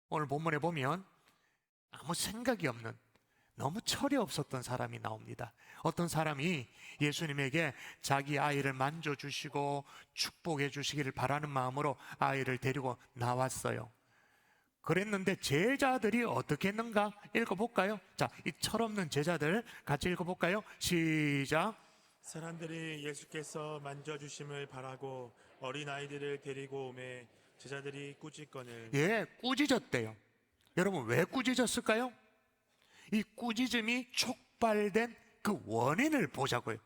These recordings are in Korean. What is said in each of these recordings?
오늘 본문에 보면 아무 생각이 없는, 너무 철이 없었던 사람이 나옵니다. 어떤 사람이 예수님에게 자기 아이를 만져주시고 축복해 주시기를 바라는 마음으로 아이를 데리고 나왔어요. 그랬는데 제자들이 어떻게 했는가 읽어볼까요? 자, 이 철없는 제자들 같이 읽어볼까요? 시작. 사람들이 예수께서 만져주심을 바라고 어린아이들을 데리고 오매 제자들이 꾸짖거늘. 예, 꾸짖었대요. 여러분, 왜 꾸짖었을까요? 이 꾸짖음이 촉발된 그 원인을 보자고요.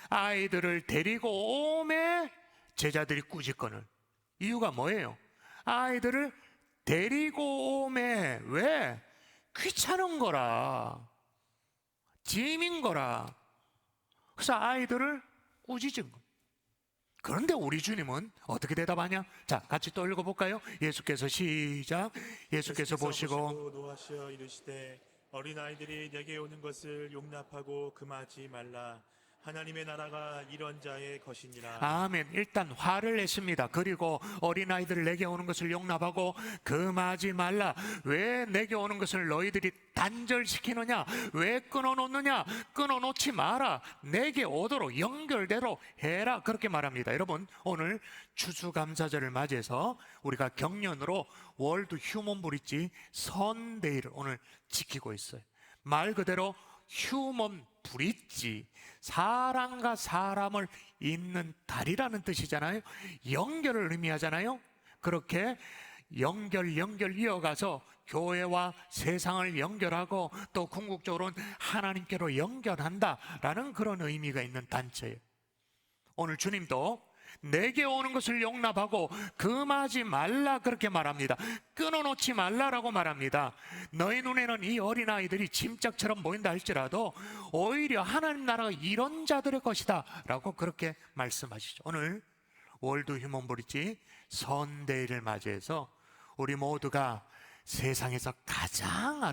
아이들을 데리고 오매 제자들이 꾸짖거늘. 이유가 뭐예요? 아이들을 데리고 오매. 왜? 귀찮은 거라, 짐인 거라. 그래서 아이들을 꾸짖은 거예요. 그런데 우리 주님은 어떻게 대답하냐? 자, 같이 또 읽어볼까요? 예수께서 시작. 예수께서 보시고 노하시어 이르시되 어린아이들이 내게 오는 것을 용납하고 금하지 말라. 하나님의 나라가 이런 자의 것이니라. 아멘. 일단 화를 냈습니다. 그리고 어린아이들을 내게 오는 것을 용납하고 금하지 말라. 왜 내게 오는 것을 너희들이 단절시키느냐? 왜 끊어놓느냐? 끊어놓지 마라. 내게 오도록 연결대로 해라. 그렇게 말합니다. 여러분, 오늘 추수감사절을 맞이해서 우리가 경련으로 월드 휴먼 브릿지 선데이를 오늘 지키고 있어요. 말 그대로 휴먼 브릿지, 사람과 사람을 잇는 다리라는 뜻이잖아요. 연결을 의미하잖아요. 그렇게 연결 이어가서 교회와 세상을 연결하고 또 궁극적으로는 하나님께로 연결한다라는 그런 의미가 있는 단체예요. 오늘 주님도 내게 오는 것을 용납하고 금하지 말라 그렇게 말합니다. 끊어놓지 말라라고 말합니다. 너희 눈에는 이 어린아이들이 짐짝처럼 보인다 할지라도 오히려 하나님 나라가 이런 자들의 것이다 라고 그렇게 말씀하시죠. 오늘 월드 휴먼 브릿지 선데이를 맞이해서 우리 모두가 세상에서 가장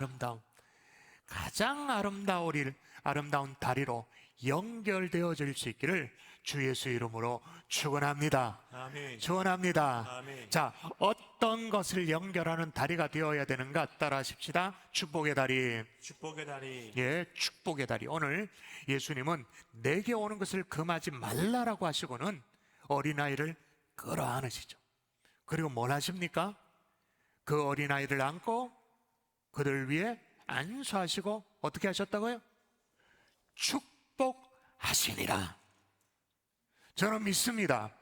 아름다운 다리로 연결되어질 수 있기를 주 예수 이름으로 축원합니다. 아멘. 축원합니다. 아멘. 자, 어떤 것을 연결하는 다리가 되어야 되는가 따라하십시다. 축복의 다리. 축복의 다리. 예, 축복의 다리. 오늘 예수님은 내게 오는 것을 금하지 말라라고 하시고는 어린아이를 끌어안으시죠. 그리고 뭘 하십니까? 그 어린아이를 안고 그들 위에 안수하시고 어떻게 하셨다고요? 축복하시니라. 저는 믿습니다.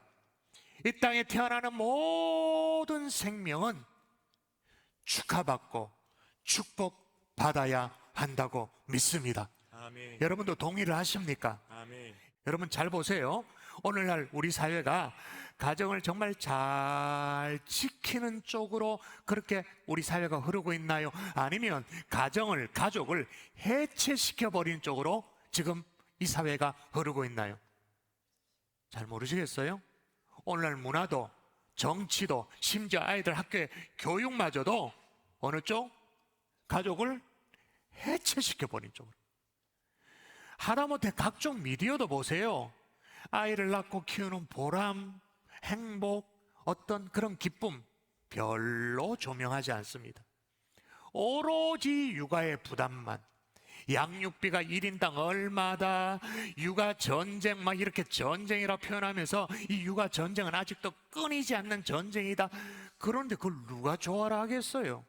이 땅에 태어나는 모든 생명은 축하받고 축복받아야 한다고 믿습니다. 아멘. 여러분도 동의를 하십니까? 아멘. 여러분 잘 보세요. 오늘날 우리 사회가 가정을 정말 잘 지키는 쪽으로 그렇게 우리 사회가 흐르고 있나요? 아니면 가족을 해체시켜버리는 쪽으로 지금 이 사회가 흐르고 있나요? 잘 모르시겠어요? 오늘날 문화도 정치도 심지어 아이들 학교의 교육마저도 어느 쪽? 가족을 해체시켜버린 쪽으로. 하다못해 각종 미디어도 보세요. 아이를 낳고 키우는 보람, 행복, 어떤 그런 기쁨 별로 조명하지 않습니다. 오로지 육아의 부담만, 양육비가 1인당 얼마다, 육아 전쟁, 막 이렇게 전쟁이라 표현하면서 이 육아 전쟁은 아직도 끊이지 않는 전쟁이다. 그런데 그걸 누가 좋아라 하겠어요?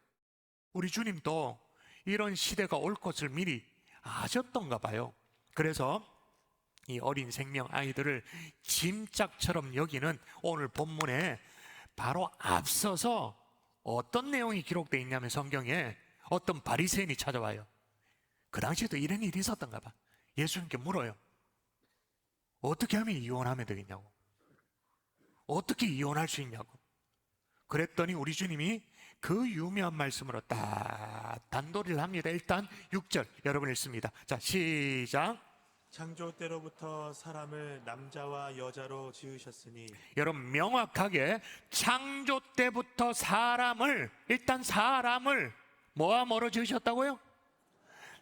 우리 주님도 이런 시대가 올 것을 미리 아셨던가 봐요. 그래서 이 어린 생명 아이들을 짐짝처럼 여기는 오늘 본문에 바로 앞서서 어떤 내용이 기록되어 있냐면 성경에 어떤 바리새인이 찾아와요. 그 당시에도 이런 일이 있었던가 봐. 예수님께 물어요. 어떻게 하면 이혼하면 되겠냐고. 어떻게 이혼할 수 있냐고. 그랬더니 우리 주님이 그 유명한 말씀으로 딱 단도리를 합니다. 일단 6절 여러분 읽습니다. 자, 시작. 창조 때로부터 사람을 남자와 여자로 지으셨으니. 여러분 명확하게 창조 때부터 사람을 뭐로 지으셨다고요?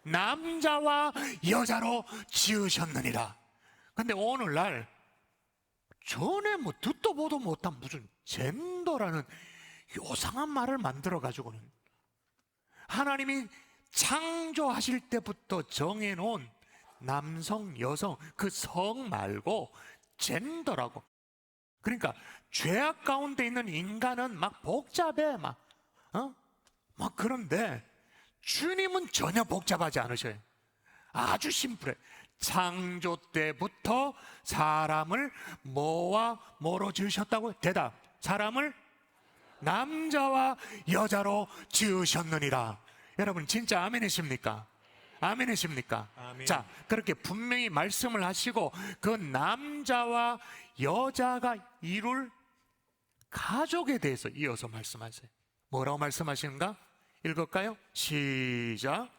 남자와 여자로 지으셨느니라. 근데 오늘날 전에 뭐 듣도 보도 못한 무슨 젠더라는 요상한 말을 만들어 가지고는 하나님이 창조하실 때부터 정해놓은 남성, 여성, 그 성 말고 젠더라고. 그러니까 죄악 가운데 있는 인간은 막 복잡해, 막 그런데 주님은 전혀 복잡하지 않으셔요. 아주 심플해. 창조 때부터 사람을 뭐와 뭐로 지으셨다고요? 대답. 사람을 남자와 여자로 지으셨느니라. 여러분 진짜 아멘이십니까? 아멘이십니까? 아멘. 자, 그렇게 분명히 말씀을 하시고 그 남자와 여자가 이룰 가족에 대해서 이어서 말씀하세요. 뭐라고 말씀하시는가? 읽을까요? 시작.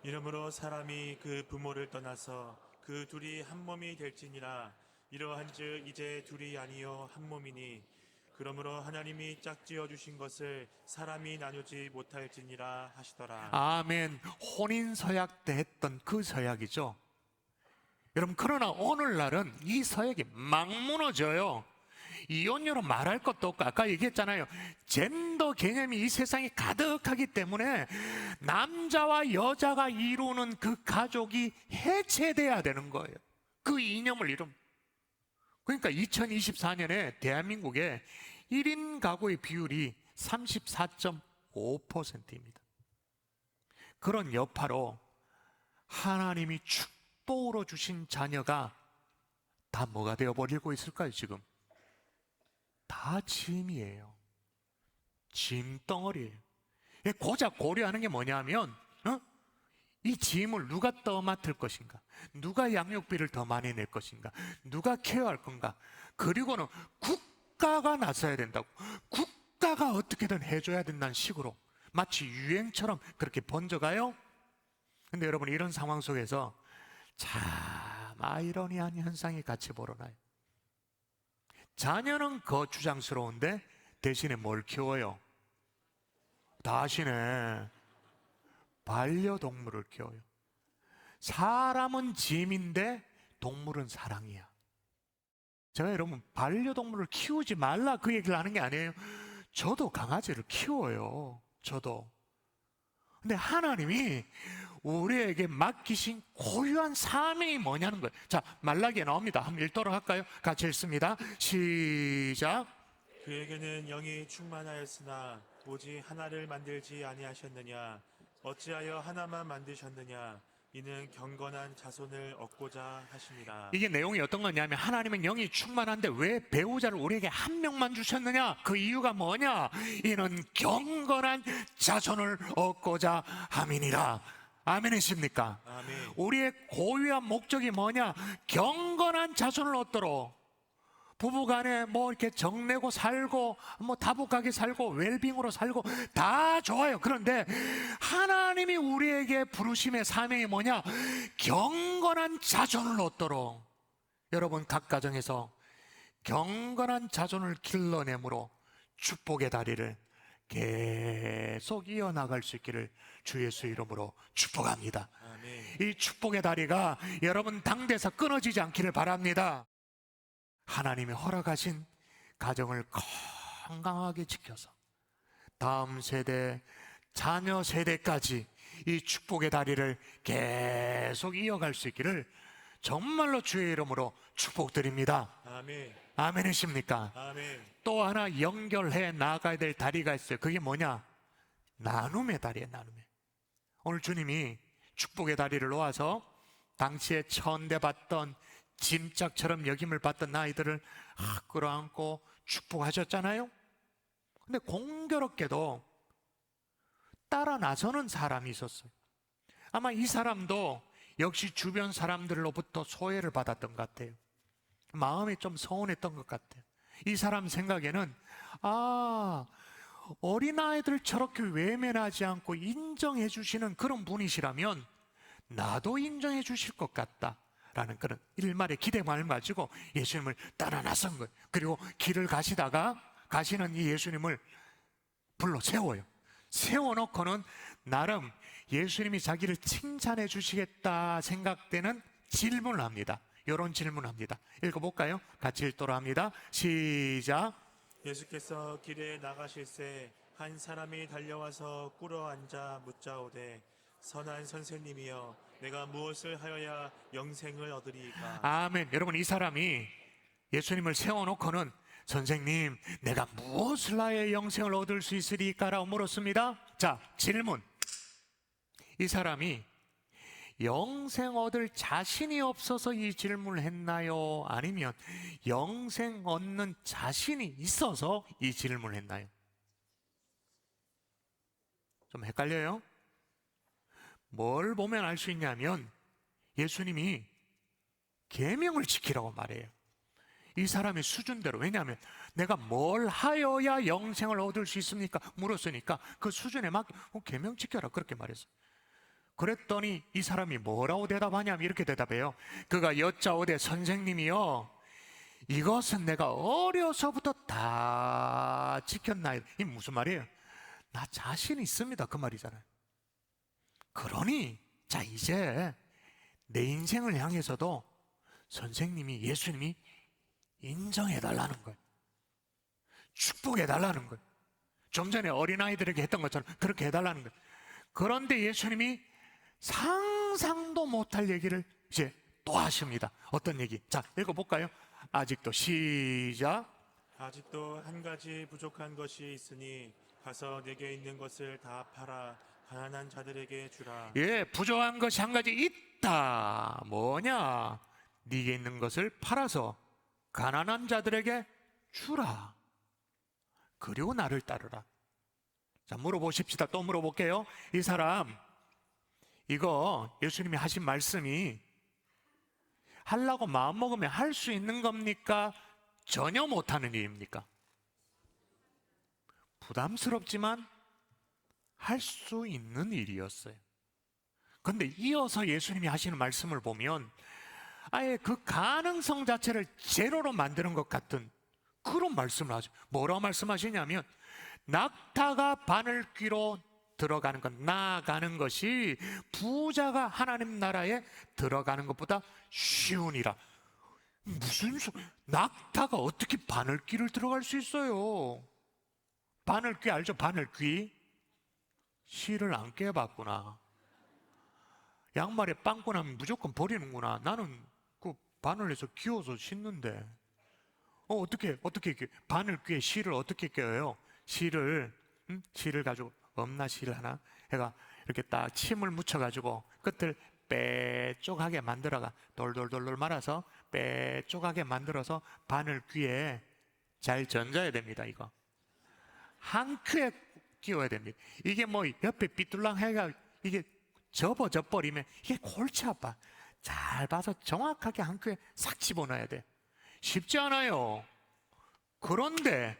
이러므로 사람이 그 부모를 떠나서 그 둘이 한 몸이 될지니라. 이러한즉 이제 둘이 아니요 한 몸이니 그러므로 하나님이 짝지어 주신 것을 사람이 나누지 못할지니라 하시더라. 아멘. 혼인 서약 때 했던 그 서약이죠. 여러분, 그러나 오늘날은 이 서약이 막 무너져요. 이혼녀로 말할 것도 없고, 아까 얘기했잖아요. 젠더 개념이 이 세상에 가득하기 때문에 남자와 여자가 이루는 그 가족이 해체돼야 되는 거예요. 그 이념을 이룬. 그러니까 2024년에 대한민국의 1인 가구의 비율이 34.5%입니다. 그런 여파로 하나님이 축복으로 주신 자녀가 다 뭐가 되어버리고 있을까요, 지금? 다 짐이에요. 짐덩어리예요. 고작 고려하는 게 뭐냐면 이 짐을 누가 떠맡을 것인가, 누가 양육비를 더 많이 낼 것인가, 누가 케어할 건가, 그리고는 국가가 나서야 된다고, 국가가 어떻게든 해줘야 된다는 식으로 마치 유행처럼 그렇게 번져가요. 근데 여러분, 이런 상황 속에서 참 아이러니한 현상이 같이 벌어나요. 자녀는 거추장스러운데 대신에 뭘 키워요? 다시네, 반려동물을 키워요. 사람은 짐인데 동물은 사랑이야. 제가 여러분 반려동물을 키우지 말라 그 얘기를 하는 게 아니에요. 저도 강아지를 키워요. 저도. 근데 하나님이 우리에게 맡기신 고유한 사명이 뭐냐는 거예요. 자, 말라기에 나옵니다. 한번 읽도록 할까요? 같이 읽습니다. 시작. 그에게는 영이 충만하였으나 오직 하나를 만들지 아니하셨느냐. 어찌하여 하나만 만드셨느냐. 이는 경건한 자손을 얻고자 하십니다. 이게 내용이 어떤 거냐면, 하나님은 영이 충만한데 왜 배우자를 우리에게 한 명만 주셨느냐? 그 이유가 뭐냐? 이는 경건한 자손을 얻고자 함이니라. 아멘이십니까? 아멘. 우리의 고유한 목적이 뭐냐? 경건한 자손을 얻도록. 부부간에 뭐 이렇게 정내고 살고 뭐 다복하게 살고 웰빙으로 살고 다 좋아요. 그런데 하나님이 우리에게 부르심의 사명이 뭐냐? 경건한 자손을 얻도록. 여러분, 각 가정에서 경건한 자손을 길러내므로 축복의 다리를 계속 이어나갈 수 있기를 주 예수 이름으로 축복합니다. 아멘. 이 축복의 다리가 여러분 당대에서 끊어지지 않기를 바랍니다. 하나님이 허락하신 가정을 건강하게 지켜서 다음 세대, 자녀 세대까지 이 축복의 다리를 계속 이어갈 수 있기를 정말로 주의 이름으로 축복드립니다. 아멘. 아멘이십니까? 아멘. 또 하나 연결해 나가야 될 다리가 있어요. 그게 뭐냐? 나눔의 다리예요. 나눔의. 오늘 주님이 축복의 다리를 놓아서 당시에 천대받던 짐짝처럼 여김을 받던 아이들을 끌어안고 축복하셨잖아요. 근데 공교롭게도 따라 나서는 사람이 있었어요. 아마 이 사람도 역시 주변 사람들로부터 소외를 받았던 것 같아요. 마음이 좀 서운했던 것 같아요. 이 사람 생각에는 어린아이들 저렇게 외면하지 않고 인정해 주시는 그런 분이시라면 나도 인정해 주실 것 같다 라는 그런 일말의 기대만을 가지고 예수님을 따라 나선 거예요. 그리고 길을 가시는 이 예수님을 불러 세워요. 세워놓고는 나름 예수님이 자기를 칭찬해 주시겠다 생각되는 질문을 합니다. 이런 질문을 합니다. 읽어볼까요? 같이 읽도록 합니다. 시작. 예수께서 길에 나가실새 한 사람이 달려와서 꿇어 앉아 묻자오되 선한 선생님이여 내가 무엇을 하여야 영생을 얻으리이까. 아멘. 여러분, 이 사람이 예수님을 세워놓고는 선생님, 내가 무엇을 하여 영생을 얻을 수 있으리까라고 물었습니다. 자, 질문. 이 사람이 영생 얻을 자신이 없어서 이 질문을 했나요? 아니면 영생 얻는 자신이 있어서 이 질문을 했나요? 좀 헷갈려요? 뭘 보면 알 수 있냐면 예수님이 계명을 지키라고 말해요. 이 사람의 수준대로. 왜냐하면 내가 뭘 하여야 영생을 얻을 수 있습니까? 물었으니까 그 수준에 맞게 계명 지켜라 그렇게 말했어요. 그랬더니 이 사람이 뭐라고 대답하냐면 이렇게 대답해요. 그가 여짜오되 선생님이요 이것은 내가 어려서부터 다 지켰나이다. 이게 무슨 말이에요? 나 자신 있습니다 그 말이잖아요. 그러니 자 이제 내 인생을 향해서도 선생님이 예수님이 인정해달라는 거예요. 축복해달라는 거예요. 좀 전에 어린아이들에게 했던 것처럼 그렇게 해달라는 거예요. 그런데 예수님이 상상도 못할 얘기를 이제 또 하십니다. 어떤 얘기? 자, 읽어볼까요? 아직도 시작. 아직도 한 가지 부족한 것이 있으니 가서 내게 있는 것을 다 팔아 가난한 자들에게 주라. 예, 부족한 것이 한 가지 있다. 뭐냐? 네게 있는 것을 팔아서 가난한 자들에게 주라. 그리고 나를 따르라. 자, 물어보십시다. 또 물어볼게요. 이 사람 이거 예수님이 하신 말씀이 하려고 마음먹으면 할 수 있는 겁니까? 전혀 못하는 일입니까? 부담스럽지만 할 수 있는 일이었어요. 그런데 이어서 예수님이 하시는 말씀을 보면 아예 그 가능성 자체를 제로로 만드는 것 같은 그런 말씀을 하죠. 뭐라고 말씀하시냐면 낙타가 바늘귀로 들어가는 것, 나아가는 것이 부자가 하나님 나라에 들어가는 것보다 쉬우니라. 무슨 낙타가 어떻게 바늘귀를 들어갈 수 있어요? 바늘귀 알죠? 바늘귀. 실을 안 깨봤구나. 양말에 빵꾸 나면 무조건 버리는구나. 나는 그 바늘에서 끼워서 신는데 어떻게 바늘귀에 실을 어떻게 껴요? 실을 가지고 엄나 실 하나 해가 이렇게 딱 침을 묻혀가지고 끝을 빼쪽하게 만들어가 돌돌돌돌 말아서 빼쪽하게 만들어서 바늘귀에 잘 전자야 됩니다. 이거 한 큐에 끼워야 됩니다. 이게 뭐 옆에 삐뚤랑 해가 이게 접어져 버리면 이게 골치 아파. 잘 봐서 정확하게 한 큐에 싹 집어넣어야 돼. 쉽지 않아요. 그런데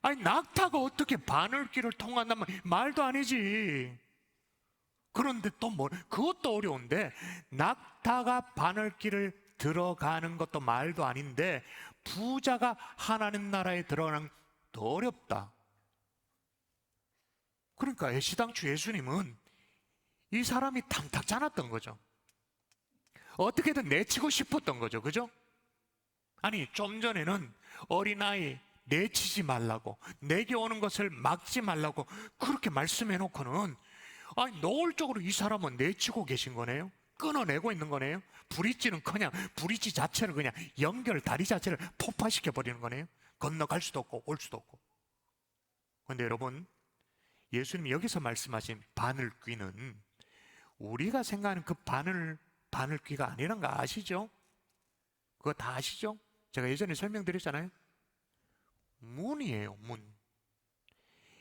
아니 낙타가 어떻게 바늘귀를 통한단 말도 아니지. 그런데 또 뭐 그것도 어려운데 낙타가 바늘귀를 들어가는 것도 말도 아닌데 부자가 하나님 나라에 들어가는 더 어렵다. 그러니까 애시당초 예수님은 이 사람이 탐탁지 않았던 거죠. 어떻게든 내치고 싶었던 거죠. 그죠? 아니 좀 전에는 어린아이 내치지 말라고 내게 오는 것을 막지 말라고 그렇게 말씀해 놓고는 아니 노골적으로 이 사람은 내치고 계신 거네요. 끊어내고 있는 거네요. 브릿지는커녕 브릿지 자체를 그냥 연결 다리 자체를 폭파시켜 버리는 거네요. 건너갈 수도 없고 올 수도 없고. 그런데 여러분 예수님이 여기서 말씀하신 바늘귀는 우리가 생각하는 그 바늘귀가 아니란 거 아시죠? 그거 다 아시죠? 제가 예전에 설명드렸잖아요. 문이에요, 문.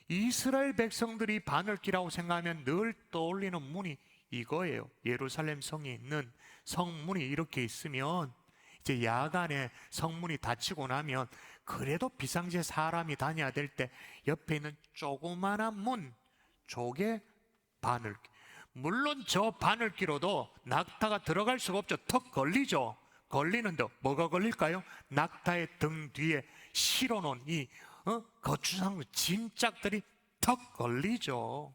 이스라엘 백성들이 바늘귀라고 생각하면 늘 떠올리는 문이 이거예요. 예루살렘 성에 있는 성문이 이렇게 있으면 이제 야간에 성문이 닫히고 나면 그래도 비상시에 사람이 다녀야 될 때 옆에 있는 조그마한 문, 저게 바늘귀. 물론 저 바늘귀로도 낙타가 들어갈 수가 없죠. 턱 걸리죠. 걸리는데 뭐가 걸릴까요? 낙타의 등 뒤에 실어놓은 이 거추장 짐짝들이 턱 걸리죠.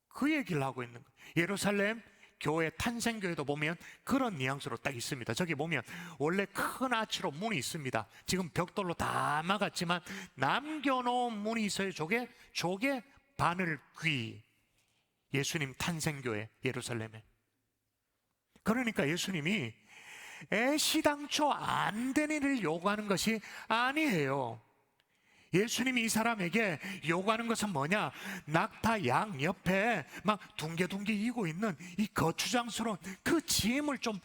그 얘기를 하고 있는 거예요. 예루살렘 교회 탄생교회도 보면 그런 뉘앙스로 딱 있습니다. 저기 보면 원래 큰 아치로 문이 있습니다. 지금 벽돌로 다 막았지만 남겨놓은 문이 있어요. 저게 바늘귀 예수님 탄생교회 예루살렘에. 그러니까 예수님이 애시당초 안 된 일을 요구하는 것이 아니에요. 예수님이 이 사람에게 요구하는 것은 뭐냐? 낙타 양 옆에 막 둥개둥개 이고 있는 이 거추장스러운 그 짐을 좀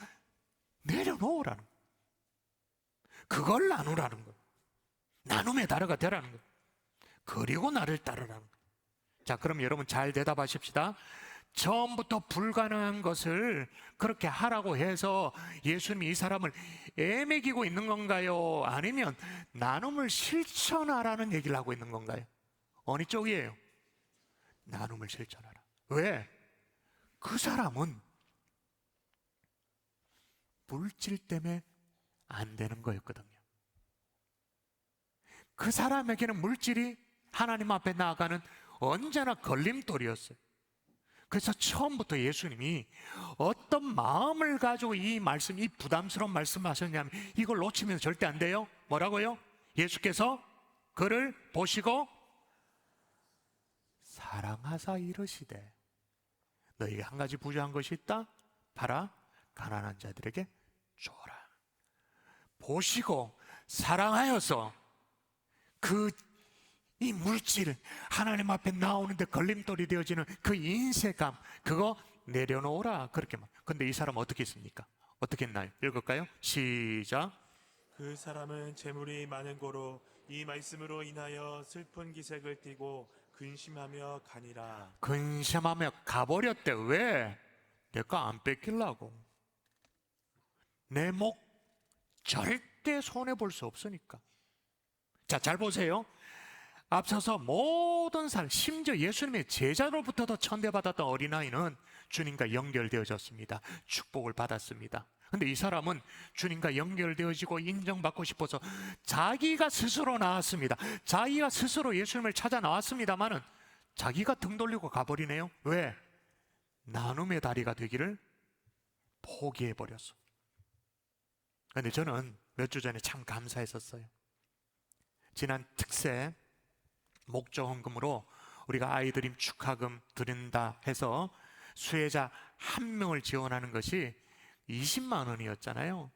내려놓으라는 거예요. 그걸 나누라는 거예요. 나눔의 다르가 되라는 거예요. 그리고 나를 따르라는 거예요. 자, 그럼 여러분 잘 대답하십시다. 처음부터 불가능한 것을 그렇게 하라고 해서 예수님이 이 사람을 애매기고 있는 건가요? 아니면 나눔을 실천하라는 얘기를 하고 있는 건가요? 어느 쪽이에요? 나눔을 실천하라. 왜? 그 사람은 물질 때문에 안 되는 거였거든요. 그 사람에게는 물질이 하나님 앞에 나아가는 언제나 걸림돌이었어요. 그래서 처음부터 예수님이 어떤 마음을 가지고 이 말씀, 이 부담스러운 말씀을 하셨냐면 이걸 놓치면 절대 안 돼요. 뭐라고요? 예수께서 그를 보시고 사랑하사 이르시되 너희에게 한 가지 부족한 것이 있다. 팔아 가난한 자들에게 줘라. 보시고 사랑하여서 이 물질, 하나님 앞에 나오는데 걸림돌이 되어지는 그 인색감, 그거 내려놓으라. 그렇게 말. 근데 이 사람 어떻게 했습니까? 어떻게 했나요? 읽을까요? 시작. 그 사람은 재물이 많은 고로 이 말씀으로 인하여 슬픈 기색을 띠고 근심하며 가니라. 근심하며 가버렸대. 왜? 내가 안 뺏기려고. 내 목 절대 손해볼 수 없으니까. 자, 잘 보세요. 앞서서 모든 사람, 심지어 예수님의 제자로부터도 천대받았던 어린아이는 주님과 연결되어졌습니다. 축복을 받았습니다. 근데 이 사람은 주님과 연결되어지고 인정받고 싶어서 자기가 스스로 나왔습니다. 자기가 스스로 예수님을 찾아 나왔습니다만은 자기가 등 돌리고 가버리네요. 왜? 나눔의 다리가 되기를 포기해버렸어. 근데 저는 몇 주 전에 참 감사했었어요. 지난 특세 목적 헌금으로 우리가 아이드림 축하금 드린다 해서 수혜자 한 명을 지원하는 것이 20만 원이었잖아요.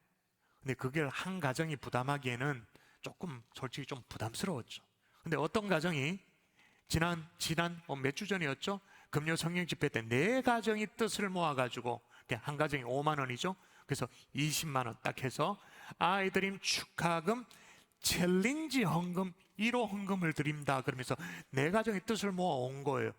근데 그걸 한 가정이 부담하기에는 조금 솔직히 좀 부담스러웠죠. 근데 어떤 가정이 지난 몇 주 전이었죠? 금요 성령 집회 때 네 가정이 뜻을 모아가지고 한 가정이 5만 원이죠. 그래서 20만 원 딱 해서 아이드림 축하금 챌린지 헌금 1호 헌금을 드립니다. 그러면서 네 가정의 뜻을 모아 온 거예요.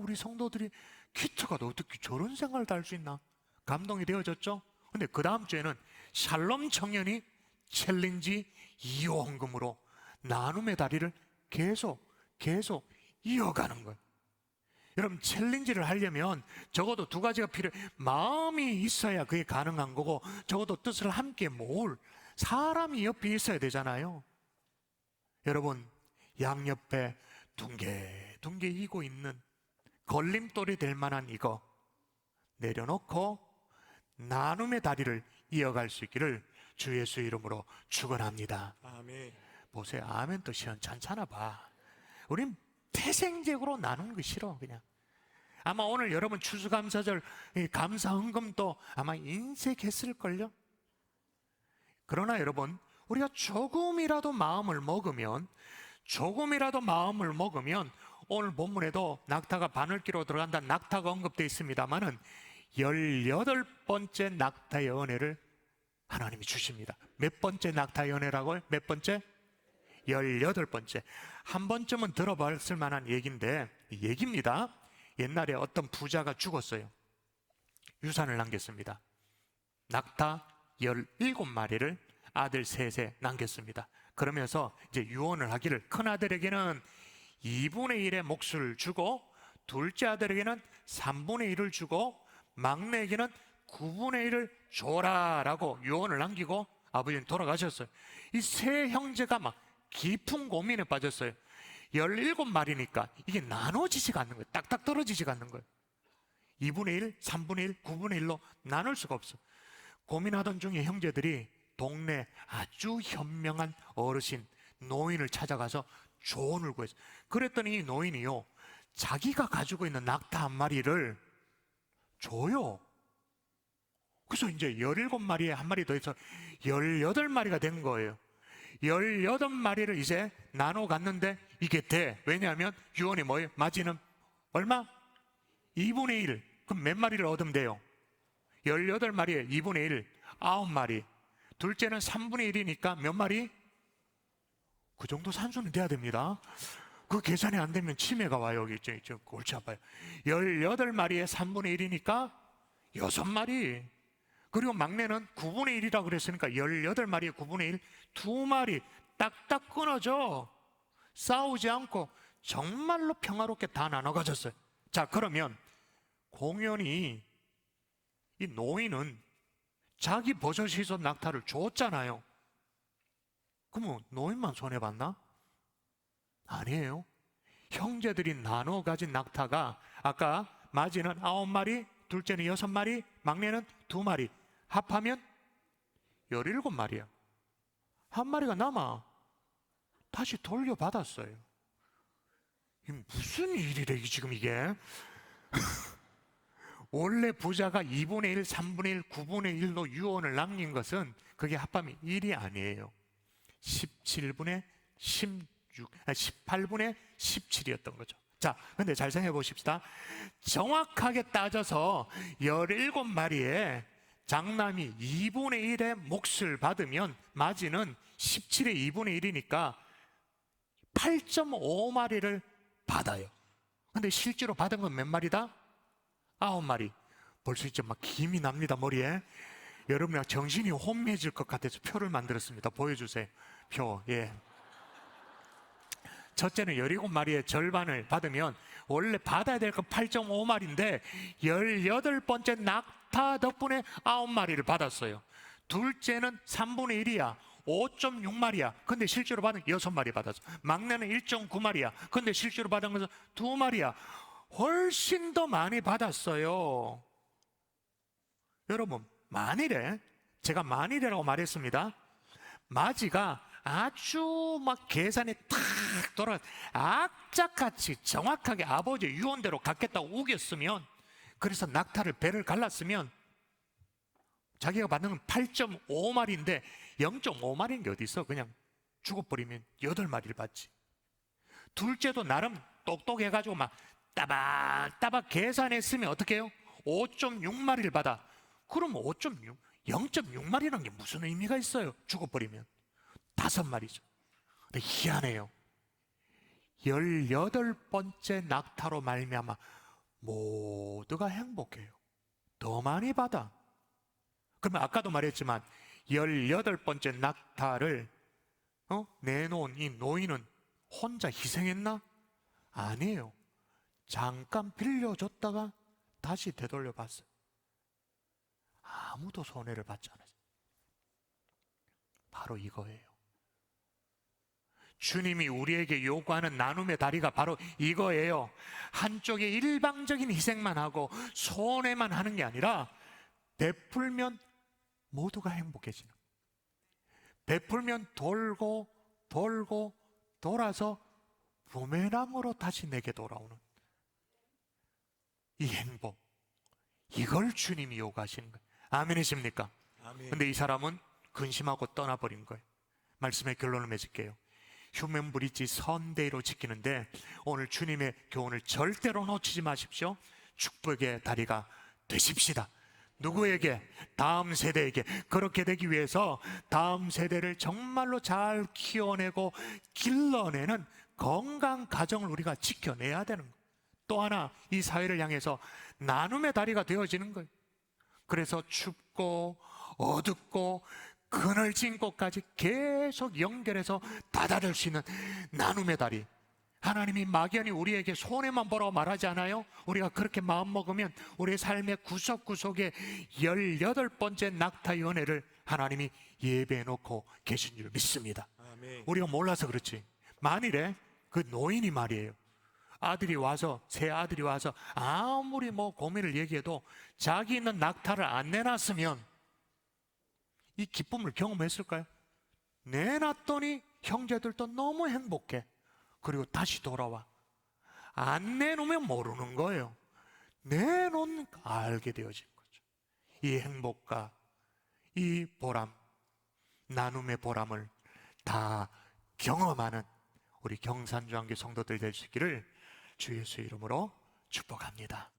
우리 성도들이 기특하다. 어떻게 저런 생각을 다 할 수 있나? 감동이 되어졌죠. 근데 그 다음 주에는 샬롬 청년이 챌린지 2호 헌금으로 나눔의 다리를 계속 이어가는 거예요. 여러분, 챌린지를 하려면 적어도 두 가지가 필요해요. 마음이 있어야 그게 가능한 거고, 적어도 뜻을 함께 모을 사람이 옆에 있어야 되잖아요. 여러분, 양옆에 둥개 이고 있는 걸림돌이 될 만한 이거 내려놓고 나눔의 다리를 이어갈 수 있기를 주 예수 이름으로 축원합니다. 아멘. 보세요. 아멘 또 시원찮잖아 봐. 우린 태생적으로 나누는 거 싫어. 그냥 아마 오늘 여러분 추수감사절 감사헌금도 아마 인색했을걸요. 그러나 여러분, 우리가 조금이라도 마음을 먹으면 오늘 본문에도 낙타가 바늘기로 들어간다는 낙타가 언급되어 있습니다만은 18번째 낙타의 은혜를 하나님이 주십니다. 몇 번째 낙타의 은혜라고요? 몇 번째? 18번째. 한 번쯤은 들어봤을 만한 얘기인데, 얘기입니다. 옛날에 어떤 부자가 죽었어요. 유산을 남겼습니다. 낙타 17마리를 아들 셋에 남겼습니다. 그러면서 이제 유언을 하기를 큰아들에게는 2분의 1의 몫을 주고 둘째 아들에게는 3분의 1을 주고 막내에게는 9분의 1을 줘라 라고 유언을 남기고 아버지는 돌아가셨어요. 이 세 형제가 막 깊은 고민에 빠졌어요. 17마리니까 이게 나눠지지가 않는 거예요. 딱딱 떨어지지가 않는 거예요. 2분의 1, 3분의 1, 9분의 1로 나눌 수가 없어. 고민하던 중에 형제들이 동네 아주 현명한 어르신 노인을 찾아가서 조언을 구했어요. 그랬더니 이 노인이요, 자기가 가지고 있는 낙타 한 마리를 줘요. 그래서 이제 17마리에 한 마리 더 해서 18마리가 된 거예요. 18마리를 이제 나눠 갔는데 이게 돼. 왜냐하면 유언이 뭐예요? 맞이는 얼마? 2분의 1. 그럼 몇 마리를 얻으면 돼요? 18마리에 2분의 1, 9마리. 둘째는 3분의 1이니까 몇 마리? 그 정도 산수는 돼야 됩니다. 그 계산이 안 되면 치매가 와요. 여기 골치 아파요. 18마리에 3분의 1이니까 6마리. 그리고 막내는 9분의 1이라고 그랬으니까 18마리에 9분의 1, 2마리 딱딱 끊어져. 싸우지 않고 정말로 평화롭게 다 나눠 가졌어요. 자, 그러면 공연히 이 노인은 자기 버젓이 있던 낙타를 줬잖아요. 그러면 노인만 손해봤나? 아니에요. 형제들이 나눠 가진 낙타가 아까 맞이는 9마리, 둘째는 6마리, 막내는 2마리 합하면 17마리야. 한 마리가 남아 다시 돌려받았어요. 이게 무슨 일이래 지금 이게? 원래 부자가 2분의 1, 3분의 1, 9분의 1로 유언을 남긴 것은 그게 합하면 1이 아니에요. 17분의 16, 18분의 17이었던 거죠. 자, 근데 잘 생각해 보십시다. 정확하게 따져서 17마리의 장남이 2분의 1의 몫을 받으면 맞이는 17의 2분의 1이니까 8.5마리를 받아요. 근데 실제로 받은 건 몇 마리다? 9마리. 벌써 이제 막 김이 납니다, 머리에. 여러분, 정신이 혼미해질 것 같아서 표를 만들었습니다. 보여주세요. 표, 예. 첫째는 17마리의 절반을 받으면 원래 받아야 될 건 8.5마리인데 18번째 낙타 덕분에 9마리를 받았어요. 둘째는 3분의 1이야. 5.6마리야. 근데 실제로 받은 6마리 받았어. 막내는 1.9마리야. 근데 실제로 받은 것은 2마리야. 훨씬 더 많이 받았어요. 여러분, 만일에 제가 만일이라고 말했습니다. 마지가 아주 막 계산이 탁 돌아 악착같이 정확하게 아버지 유언대로 갖겠다고 우겼으면, 그래서 낙타를 배를 갈랐으면 자기가 받는 건 8.5마리인데 0.5마리인 게 어디 있어? 그냥 죽어버리면 8마리를 받지. 둘째도 나름 똑똑해가지고 막 따박따박 계산했으면 어떻게 해요? 5.6마리를 받아. 그럼 5.6, 0.6마리라는 게 무슨 의미가 있어요? 죽어버리면 5마리죠. 근데 희한해요. 18번째 낙타로 말미암아 모두가 행복해요. 더 많이 받아. 그러면 아까도 말했지만 18번째 낙타를 내놓은 이 노인은 혼자 희생했나? 아니에요. 잠깐 빌려줬다가 다시 되돌려 봤어요. 아무도 손해를 받지 않았어요. 바로 이거예요. 주님이 우리에게 요구하는 나눔의 다리가 바로 이거예요. 한쪽에 일방적인 희생만 하고 손해만 하는 게 아니라 베풀면 모두가 행복해지는, 베풀면 돌고 돌고 돌아서 부메랑으로 다시 내게 돌아오는 이 행복, 이걸 주님이 요구하시는 거예요. 아멘이십니까? 아멘. 근데 이 사람은 근심하고 떠나버린 거예요. 말씀의 결론을 맺을게요. 휴먼 브릿지 선데이로 지키는데 오늘 주님의 교훈을 절대로 놓치지 마십시오. 축복의 다리가 되십시다. 누구에게? 다음 세대에게. 그렇게 되기 위해서 다음 세대를 정말로 잘 키워내고 길러내는 건강한 가정을 우리가 지켜내야 되는 거예요. 또 하나, 이 사회를 향해서 나눔의 다리가 되어지는 거예요. 그래서 춥고 어둡고 그늘진 곳까지 계속 연결해서 다다를 수 있는 나눔의 다리. 하나님이 막연히 우리에게 손해만 보라고 말하지 않아요? 우리가 그렇게 마음먹으면 우리의 삶의 구석구석에 18번째 낙타의 은혜를 하나님이 예배해 놓고 계신 줄 믿습니다. 아멘. 우리가 몰라서 그렇지. 만일에 그 노인이 말이에요, 아들이 와서, 새 아들이 와서 아무리 뭐 고민을 얘기해도 자기 있는 낙타를 안 내놨으면 이 기쁨을 경험했을까요? 내놨더니 형제들도 너무 행복해. 그리고 다시 돌아와. 안 내놓으면 모르는 거예요. 내놓으면 알게 되어진 거죠. 이 행복과 이 보람, 나눔의 보람을 다 경험하는 우리 경산주안교 성도들 될 수 있기를 주 예수 이름으로 축복합니다.